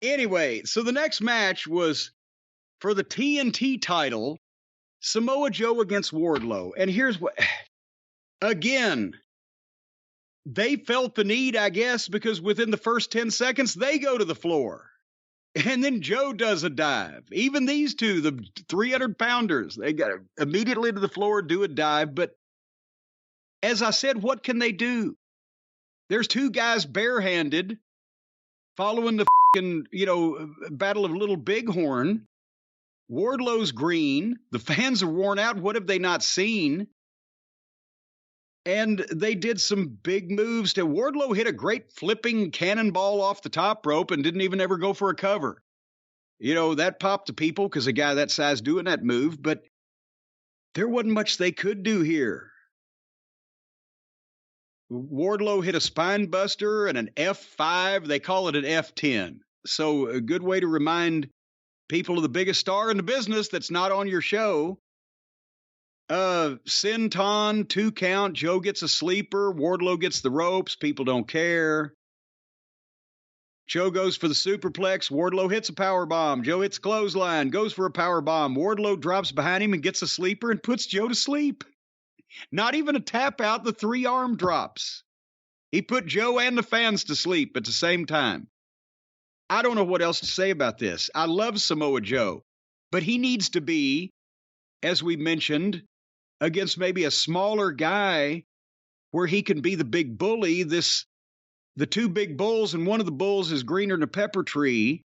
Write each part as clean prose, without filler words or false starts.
Anyway, so the next match was for the TNT title, Samoa Joe against Wardlow. And here's what, again, they felt the need, I guess, because within the first 10 seconds, they go to the floor. And then Joe does a dive. Even these two, the 300-pounders, they got immediately to the floor, do a dive. But as I said, what can they do? There's two guys barehanded following the Battle of Little Bighorn. Wardlow's green. The fans are worn out. What have they not seen? And they did some big moves. Wardlow hit a great flipping cannonball off the top rope and didn't even ever go for a cover. That popped the people because a guy that size doing that move, but there wasn't much they could do here. Wardlow hit a spine buster and an F5. They call it an F10. So a good way to remind people of the biggest star in the business that's not on your show. Senton, 2 count. Joe gets a sleeper. Wardlow gets the ropes. People don't care. Joe goes for the superplex. Wardlow hits a power bomb. Joe hits a clothesline, goes for a power bomb. Wardlow drops behind him and gets a sleeper and puts Joe to sleep. Not even a tap out, the 3-arm drops. He put Joe and the fans to sleep at the same time. I don't know what else to say about this. I love Samoa Joe, but he needs to be, as we mentioned, against maybe a smaller guy where he can be the big bully. The two big bulls, and one of the bulls is greener than a pepper tree.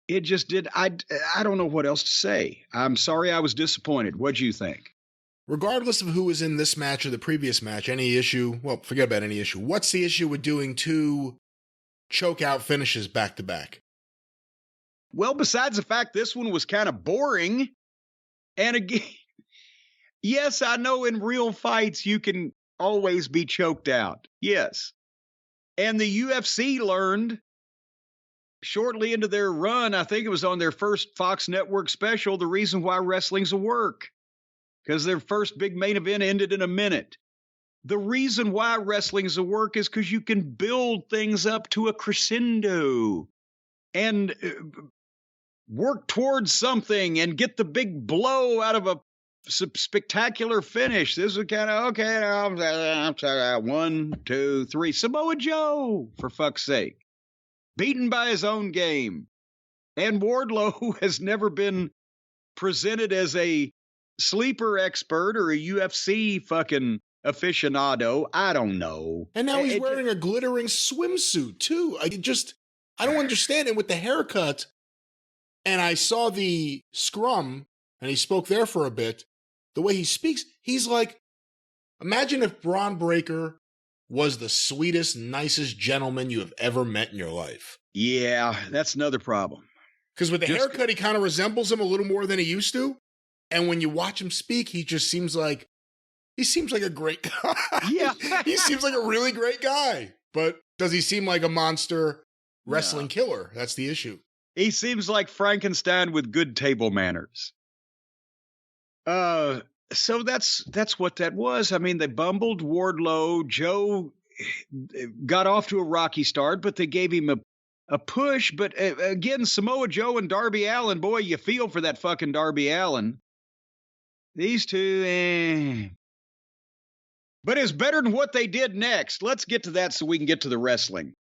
It just did. I don't know what else to say. I'm sorry I was disappointed. What'd you think? Regardless of who was in this match or the previous match, any issue, well, forget about any issue. What's the issue with doing 2 choke out finishes back to back? Well, besides the fact this one was kind of boring. And again, yes, I know in real fights you can always be choked out. Yes. And the UFC learned shortly into their run, I think it was on their first Fox Network special, the reason why wrestling's a work. Because their first big main event ended in a minute. The reason why wrestling's a work is because you can build things up to a crescendo and work towards something and get the big blow out of a spectacular finish. This was kind of, okay, I'm sorry, 1, 2, 3. Samoa Joe, for fuck's sake. Beaten by his own game. And Wardlow has never been presented as a sleeper expert or a UFC fucking aficionado. I don't know. And now he's wearing a glittering swimsuit, too. I don't understand it with the haircut. And I saw the scrum, and he spoke there for a bit. The way he speaks, he's like, imagine if Braun Breaker was the sweetest, nicest gentleman you have ever met in your life. Yeah, that's another problem. Because with the haircut, he kind of resembles him a little more than he used to. And when you watch him speak, he seems like a great guy. Yeah. He seems like a really great guy. But does he seem like a monster wrestling killer? That's the issue. He seems like Frankenstein with good table manners. So that's what that was. I mean, they bumbled Wardlow. Joe got off to a rocky start, but they gave him a push. But again, Samoa Joe and Darby Allin, boy, you feel for that fucking Darby Allin. These two, But it's better than what they did next. Let's get to that so we can get to the wrestling.